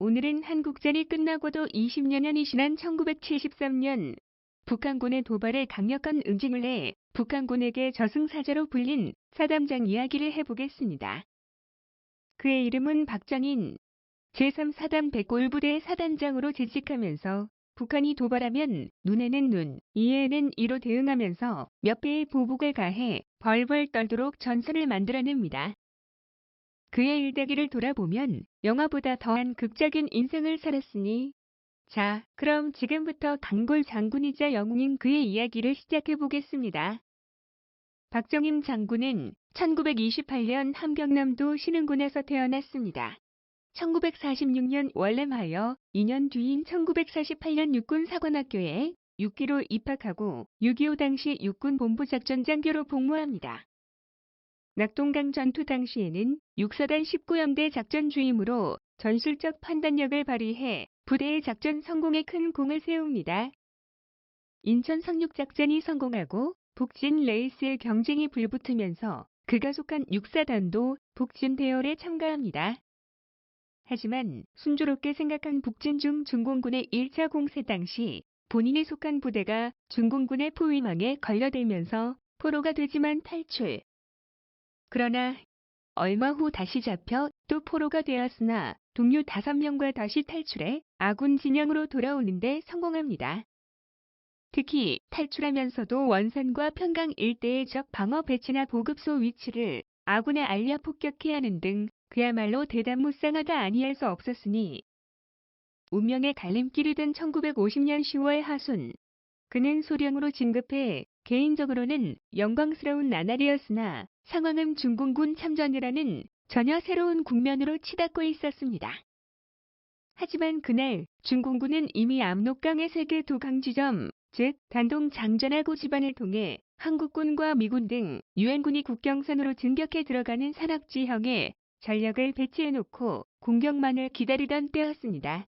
오늘은 한국전이 끝나고도 20여년이 지난 1973년 북한군의 도발에 강력한 응징을 해 북한군에게 저승사자로 불린 사단장 이야기를 해보겠습니다. 그의 이름은 박정인, 제3사단 백골부대 사단장으로 재직하면서 북한이 도발하면 눈에는 눈, 이에는 이로 대응하면서 몇 배의 보복을 가해 벌벌 떨도록 전설을 만들어냅니다. 그의 일대기를 돌아보면 영화보다 더한 극적인 인생을 살았으니 자, 그럼 지금부터 단골 장군이자 영웅인 그의 이야기를 시작해보겠습니다. 박정인 장군은 1928년 함경남도 신흥군에서 태어났습니다. 1946년 월남하여 2년 뒤인 1948년 육군사관학교에 6기로 입학하고 6.25 당시 육군본부작전장교로 복무합니다. 낙동강 전투 당시에는 6사단 19연대 작전주임으로 전술적 판단력을 발휘해 부대의 작전 성공에 큰 공을 세웁니다. 인천 상륙작전이 성공하고 북진 레이스의 경쟁이 불붙으면서 그가 속한 6사단도 북진 대열에 참가합니다. 하지만 순조롭게 생각한 북진중 중공군의 1차 공세 당시 본인이 속한 부대가 중공군의 포위망에 걸려들면서 포로가 되지만 탈출. 그러나 얼마 후 다시 잡혀 또 포로가 되었으나 동료 5명과 다시 탈출해 아군 진영으로 돌아오는데 성공합니다. 특히 탈출하면서도 원산과 평강 일대의 적 방어 배치나 보급소 위치를 아군에 알려 폭격해 하는 등 그야말로 대담무쌍하다 아니할 수 없었으니 운명의 갈림길이 된 1950년 10월 하순 그는 소령으로 진급해 개인적으로는 영광스러운 나날이었으나 상황은 중공군 참전이라는 전혀 새로운 국면으로 치닫고 있었습니다. 하지만 그날 중공군은 이미 압록강의 세계 두 강지점, 즉 단동 장전하고 지반을 통해 한국군과 미군 등 유엔군이 국경선으로 진격해 들어가는 산악지형에 전력을 배치해놓고 공격만을 기다리던 때였습니다.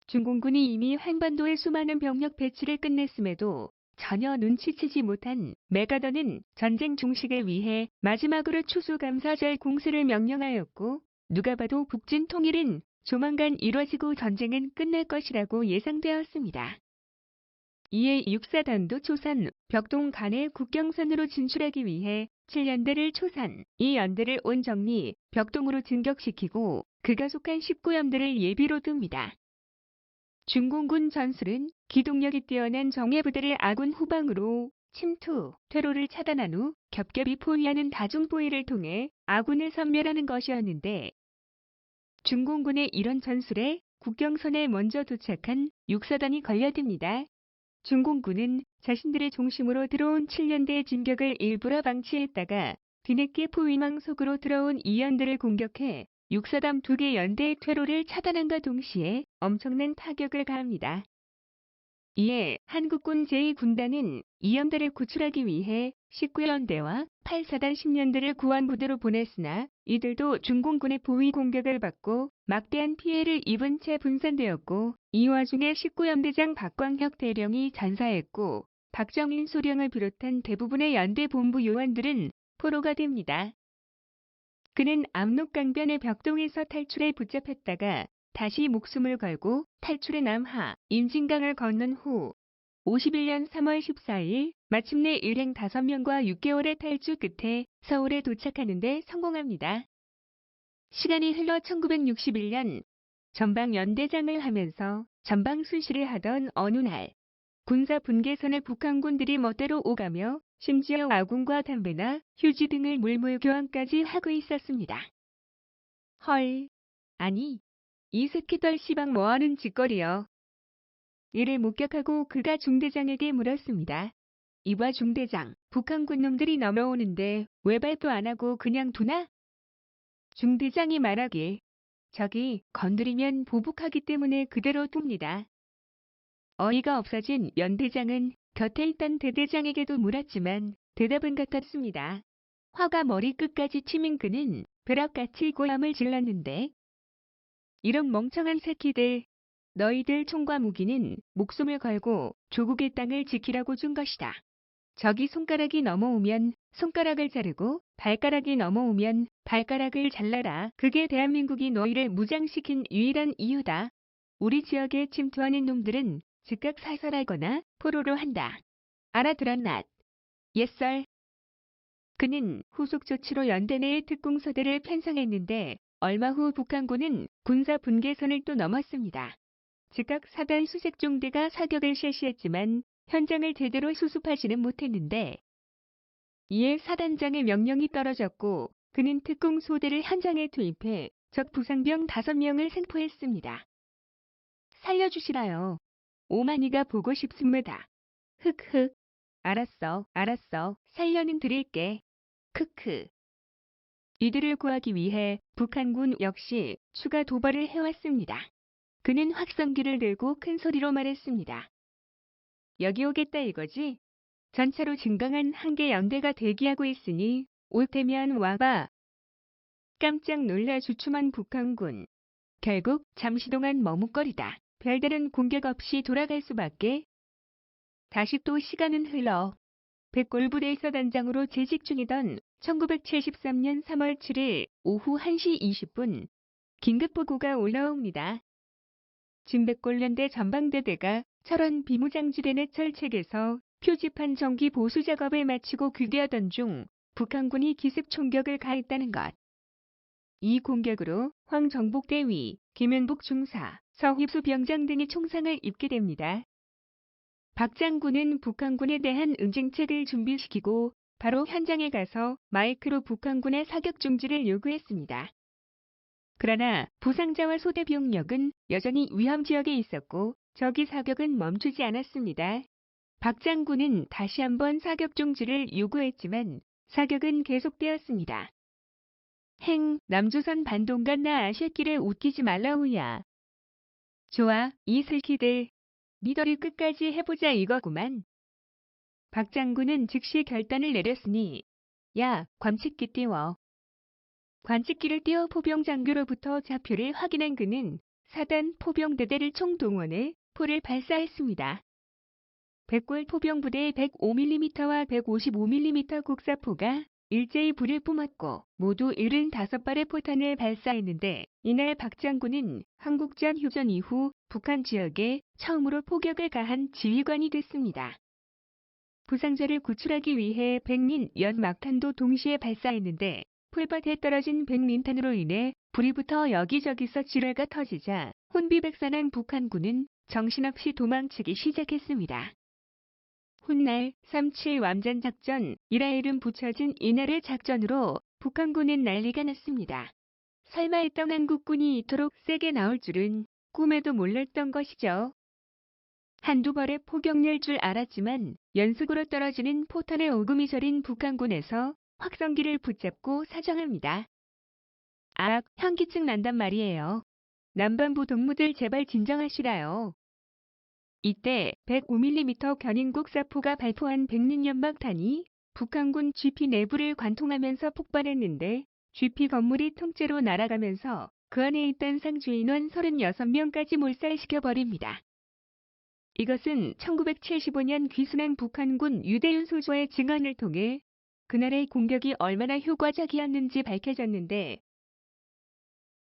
중공군이 이미 한반도의 수많은 병력 배치를 끝냈음에도 전혀 눈치채지 못한 메가더는 전쟁 종식을 위해 마지막으로 추수감사절 공세를 명령하였고 누가 봐도 북진 통일은 조만간 이뤄지고 전쟁은 끝날 것이라고 예상되었습니다. 이에 6사단도 초선, 벽동 간의 국경선으로 진출하기 위해 7연대를 초선, 이 연대를 온정리, 벽동으로 진격시키고 그가 속한 19연대를 예비로 둡니다. 중공군 전술은 기동력이 뛰어난 정예부대를 아군 후방으로 침투, 퇴로를 차단한 후 겹겹이 포위하는 다중포위를 통해 아군을 섬멸하는 것이었는데 중공군의 이런 전술에 국경선에 먼저 도착한 6사단이 걸려듭니다. 중공군은 자신들의 중심으로 들어온 7연대의 진격을 일부러 방치했다가 뒤늦게 포위망 속으로 들어온 2연대를 공격해 6사단 2개 연대의 퇴로를 차단함과 동시에 엄청난 타격을 가합니다. 이에 한국군 제2군단은 2연대를 구출하기 위해 19연대와 8사단 10연대를 구원부대로 보냈으나 이들도 중공군의 포위 공격을 받고 막대한 피해를 입은 채 분산되었고 이 와중에 19연대장 박광혁 대령이 전사했고 박정인 소령을 비롯한 대부분의 연대 본부 요원들은 포로가 됩니다. 그는 압록강변의 벽동에서 탈출에 붙잡혔다가 다시 목숨을 걸고 탈출해 남하, 임진강을 건넌 후 51년 3월 14일 마침내 일행 5명과 6개월의 탈주 끝에 서울에 도착하는 데 성공합니다. 시간이 흘러 1961년 전방연대장을 하면서 전방 순시를 하던 어느 날 군사 분계선을 북한군들이 멋대로 오가며 심지어 아군과 담배나 휴지 등을 물물 교환까지 하고 있었습니다. 헐, 아니, 이 새끼들 시방 뭐하는 짓거리여. 이를 목격하고 그가 중대장에게 물었습니다. 이봐 중대장, 북한군 놈들이 넘어오는데 왜 발도 안 하고 그냥 두나? 중대장이 말하길, 저기 건드리면 보복하기 때문에 그대로 둡니다. 어이가 없어진 연대장은 곁에 있던 대대장에게도 물었지만 대답은 같았습니다. 화가 머리끝까지 치민 그는 벼락같이 고함을 질렀는데 이런 멍청한 새끼들, 너희들 총과 무기는 목숨을 걸고 조국의 땅을 지키라고 준 것이다. 적이 손가락이 넘어오면 손가락을 자르고 발가락이 넘어오면 발가락을 잘라라. 그게 대한민국이 너희를 무장시킨 유일한 이유다. 우리 지역에 침투하는 놈들은 즉각 사살하거나 포로로 한다. 알아들었나? 옛설. 그는 후속 조치로 연대 내의 특공서대를 편성했는데 얼마 후 북한군은 군사 분계선을 또 넘었습니다. 즉각 사단 수색중대가 사격을 실시했지만 현장을 제대로 수습하지는 못했는데 이에 사단장의 명령이 떨어졌고 그는 특공소대를 현장에 투입해 적 부상병 5명을 생포했습니다. 살려주시라요. 오만이가 보고 싶습니다. 흑흑. 알았어. 살려는 드릴게. 크크. 이들을 구하기 위해 북한군 역시 추가 도발을 해왔습니다. 그는 확성기를 들고 큰 소리로 말했습니다. 여기 오겠다 이거지? 전차로 증강한 한개 연대가 대기하고 있으니 올 테면 와봐. 깜짝 놀라 주춤한 북한군. 결국 잠시 동안 머뭇거리다 별다른 공격 없이 돌아갈 수밖에. 다시 또 시간은 흘러 백골부대 서단장으로 재직 중이던 1973년 3월 7일 오후 1시 20분 긴급보고가 올라옵니다. 진백골연대 전방대대가 철원 비무장지대 내 철책에서 표지판 정기 보수 작업을 마치고 귀가하던 중 북한군이 기습 총격을 가했다는 것. 이 공격으로 황정복대위, 김윤복 중사, 서휘수 병장 등이 총상을 입게 됩니다. 박 장군은 북한군에 대한 응징책을 준비시키고 바로 현장에 가서 마이크로 북한군의 사격 중지를 요구했습니다. 그러나 부상자와 소대 병력은 여전히 위험 지역에 있었고 적이 사격은 멈추지 않았습니다. 박 장군은 다시 한번 사격 중지를 요구했지만 사격은 계속되었습니다. 남조선 반동간 나 아새끼를 웃기지 말라우야. 좋아, 이 새끼들. 니더리 끝까지 해보자 이거구만. 박 장군은 즉시 결단을 내렸으니 야, 관측기 띄워. 관측기를 띄워 포병 장교로부터 좌표를 확인한 그는 사단 포병대대를 총동원해 포를 발사했습니다. 백골 포병부대의 105mm와 155mm 곡사포가 일제히 불을 뿜었고 모두 75발의 포탄을 발사했는데 이날 박 장군은 한국전 휴전 이후 북한 지역에 처음으로 포격을 가한 지휘관이 됐습니다. 부상자를 구출하기 위해 백린 연막탄도 동시에 발사했는데 풀밭에 떨어진 백린탄으로 인해 불이 붙어 여기저기서 지뢰가 터지자 혼비백산한 북한군은 정신없이 도망치기 시작했습니다. 훗날 3.7 완전작전이라 이름 붙여진 이날의 작전으로 북한군은 난리가 났습니다. 설마 했던 한국군이 이토록 세게 나올 줄은 꿈에도 몰랐던 것이죠. 한두 벌의 포격일 줄 알았지만 연속으로 떨어지는 포탄의 오금이 저린 북한군에서 확성기를 붙잡고 사정합니다. 현기증 난단 말이에요. 남반부 동무들 제발 진정하시라요. 이때 105mm 견인국 사포가 발포한 백린연막탄이 북한군 GP 내부를 관통하면서 폭발했는데 GP 건물이 통째로 날아가면서 그 안에 있던 상주인원 36명까지 몰살시켜버립니다. 이것은 1975년 귀순한 북한군 유대윤 소조의 증언을 통해 그날의 공격이 얼마나 효과적이었는지 밝혀졌는데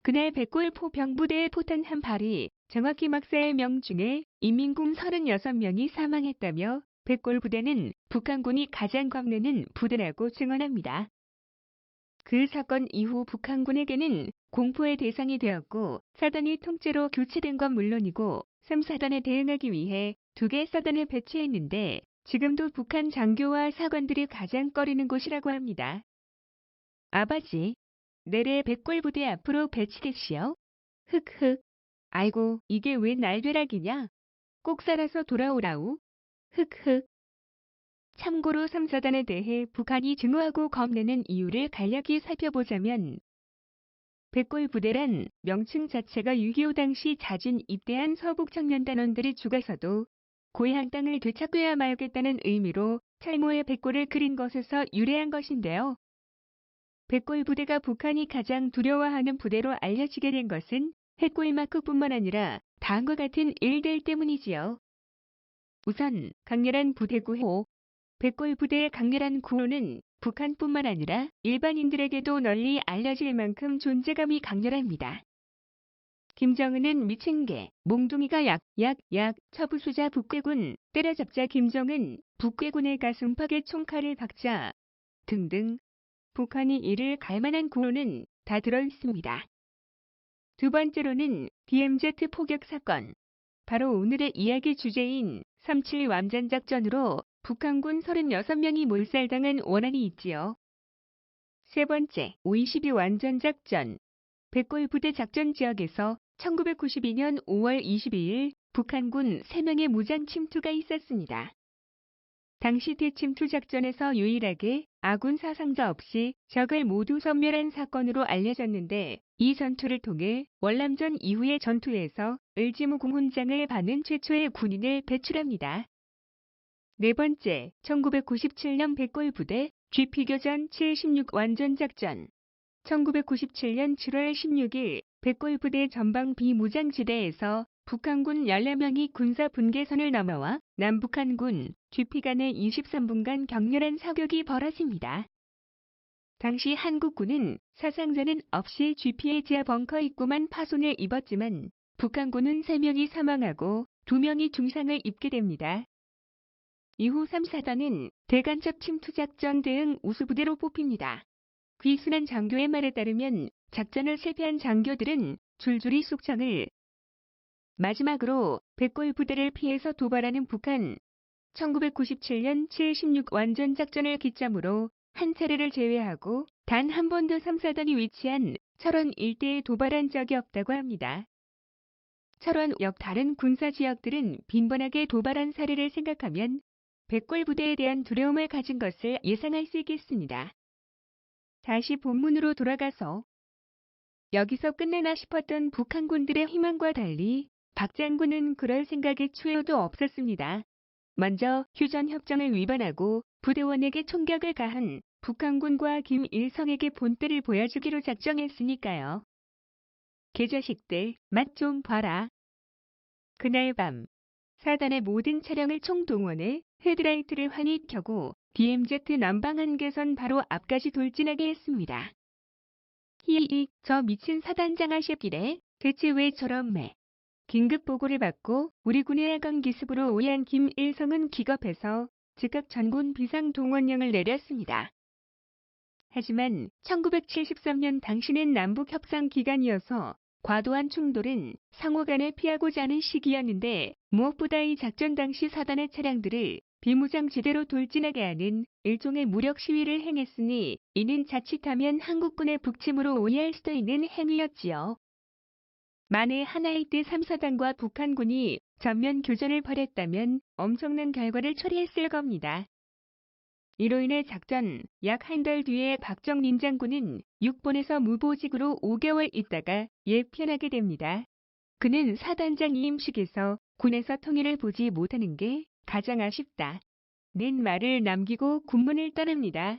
그날 백골 포병부대의 포탄 한 발이 정확히 막사의 명 중에 인민군 36명이 사망했다며 백골 부대는 북한군이 가장 겁내는 부대라고 증언합니다. 그 사건 이후 북한군에게는 공포의 대상이 되었고 사단이 통째로 교체된 건 물론이고 3사단에 대응하기 위해 2개 사단을 배치했는데 지금도 북한 장교와 사관들이 가장 꺼리는 곳이라고 합니다. 아바지, 내래 백골부대 앞으로 배치됐시오. 흑흑. 아이고, 이게 왜 날벼락이냐? 꼭 살아서 돌아오라우. 흑흑. 참고로 3사단에 대해 북한이 증오하고 겁내는 이유를 간략히 살펴보자면 백골부대란 명칭 자체가 6.25 당시 자진 입대한 서북 청년단원들이 죽어서도 고향 땅을 되찾고야 말겠다는 의미로 철모의 백골을 그린 것에서 유래한 것인데요. 백골부대가 북한이 가장 두려워하는 부대로 알려지게 된 것은 핵골마크뿐만 아니라 다음과 같은 일들 때문이지요. 우선 강렬한 부대 구호. 백골 부대의 강렬한 구호는 북한뿐만 아니라 일반인들에게도 널리 알려질 만큼 존재감이 강렬합니다. 김정은은 미친 개, 몽둥이가 약, 처부수자 북괴군, 때려잡자 김정은, 북괴군의 가슴팍에 총칼을 박자 등등 북한이 이를 갈만한 구호는 다 들어있습니다. 두 번째로는 DMZ 포격 사건. 바로 오늘의 이야기 주제인 3.7 완전작전으로 북한군 36명이 몰살당한 원한이 있지요. 세 번째, 5.22 완전작전. 백골 부대 작전 지역에서 1992년 5월 22일 북한군 3명의 무장 침투가 있었습니다. 당시 대침투 작전에서 유일하게 아군 사상자 없이 적을 모두 섬멸한 사건으로 알려졌는데 이 전투를 통해 월남전 이후의 전투에서 을지무궁 훈장을 받는 최초의 군인을 배출합니다. 네 번째, 1997년 백골 부대 GP교전 76 완전작전. 1997년 7월 16일 백골 부대 전방 비무장지대에서 북한군 14명이 군사 분계선을 넘어와 남북한군 GP 간의 23분간 격렬한 사격이 벌어집니다. 당시 한국군은 사상자는 없이 GP의 지하 벙커 입구만 파손을 입었지만 북한군은 3명이 사망하고 2명이 중상을 입게 됩니다. 이후 3, 4단은 대간첩 침투작전 대응 우수부대로 뽑힙니다. 귀순한 장교의 말에 따르면 작전을 실패한 장교들은 줄줄이 숙청을. 마지막으로 백골 부대를 피해서 도발하는 북한. 1997년 7.16 완전작전을 기점으로 한 차례를 제외하고 단 한 번도 3, 4단이 위치한 철원 일대에 도발한 적이 없다고 합니다. 철원역 다른 군사지역들은 빈번하게 도발한 사례를 생각하면 백골 부대에 대한 두려움을 가진 것을 예상할 수 있겠습니다. 다시 본문으로 돌아가서 여기서 끝내나 싶었던 북한군들의 희망과 달리 박 장군은 그럴 생각에 추여도 없었습니다. 먼저 휴전협정을 위반하고 부대원에게 총격을 가한 북한군과 김일성에게 본때를 보여주기로 작정했으니까요. 개자식들 맛 좀 봐라. 그날 밤 사단의 모든 차량을 총동원해 헤드라이트를 환히 켜고 DMZ 남방 한계선 바로 앞까지 돌진하게 했습니다. 히익 저 미친 사단장 하셨길래 대체 왜 저런 매. 긴급 보고를 받고 우리 군의 하강 기습으로 오해한 김일성은 기겁해서 즉각 전군 비상동원령을 내렸습니다. 하지만 1973년 당시는 남북협상 기간이어서 과도한 충돌은 상호 간에 피하고자 하는 시기였는데 무엇보다 이 작전 당시 사단의 차량들을 비무장지대로 돌진하게 하는 일종의 무력 시위를 행했으니 이는 자칫하면 한국군의 북침으로 오해할 수도 있는 행위였지요. 만에 하나의 때 3, 4단과 북한군이 전면 교전을 벌였다면 엄청난 결과를 초래했을 겁니다. 이로 인해 작전 약 한 달 뒤에 박정민 장군은 육본에서 무보직으로 5개월 있다가 예편하게 됩니다. 그는 사단장 이임식에서 군에서 통일을 보지 못하는 게 가장 아쉽다. 는 말을 남기고 군문을 떠납니다.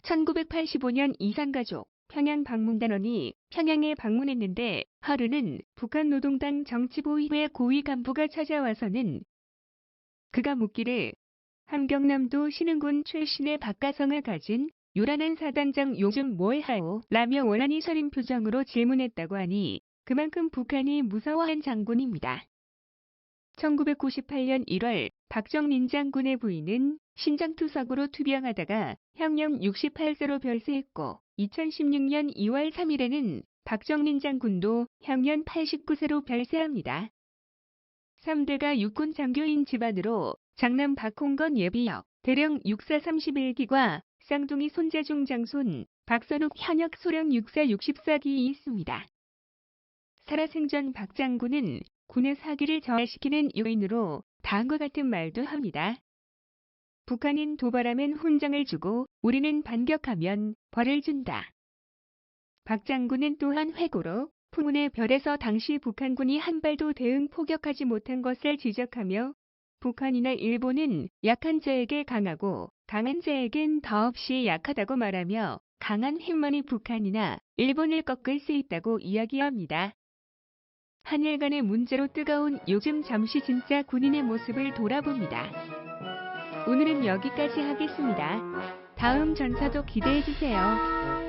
1985년 이산가족 평양 방문단원이 평양에 방문했는데 하루는 북한 노동당 정치보위회 고위 간부가 찾아와서는 그가 묻기를 함경남도 신흥군 출신의 박가성을 가진 요란한 사단장 요즘 뭘 하오? 라며 원한이 서린 표정으로 질문했다고 하니 그만큼 북한이 무서워한 장군입니다. 1998년 1월 박정민 장군의 부인은 신장투석으로 투병하다가 형령 68세로 별세했고 2016년 2월 3일에는 박정민 장군도 형년 89세로 별세합니다. 3대가 육군 장교인 집안으로 장남 박홍건 예비역, 대령 육사 31기과 쌍둥이 손재중 장손, 박선욱 현역 소령 육사 64기 있습니다. 살아생전 박 장군은 군의 사기를 저하시키는 요인으로 다음과 같은 말도 합니다. 북한인 도발하면 훈장을 주고 우리는 반격하면 벌을 준다. 박 장군은 또한 회고로 풍운의 별에서 당시 북한군이 한 발도 대응 포격하지 못한 것을 지적하며 북한이나 일본은 약한 자에게 강하고 강한 자에겐 더없이 약하다고 말하며 강한 힘만이 북한이나 일본을 꺾을 수 있다고 이야기합니다. 한일 간의 문제로 뜨거운 요즘 잠시 진짜 군인의 모습을 돌아봅니다. 오늘은 여기까지 하겠습니다. 다음 전사도 기대해주세요.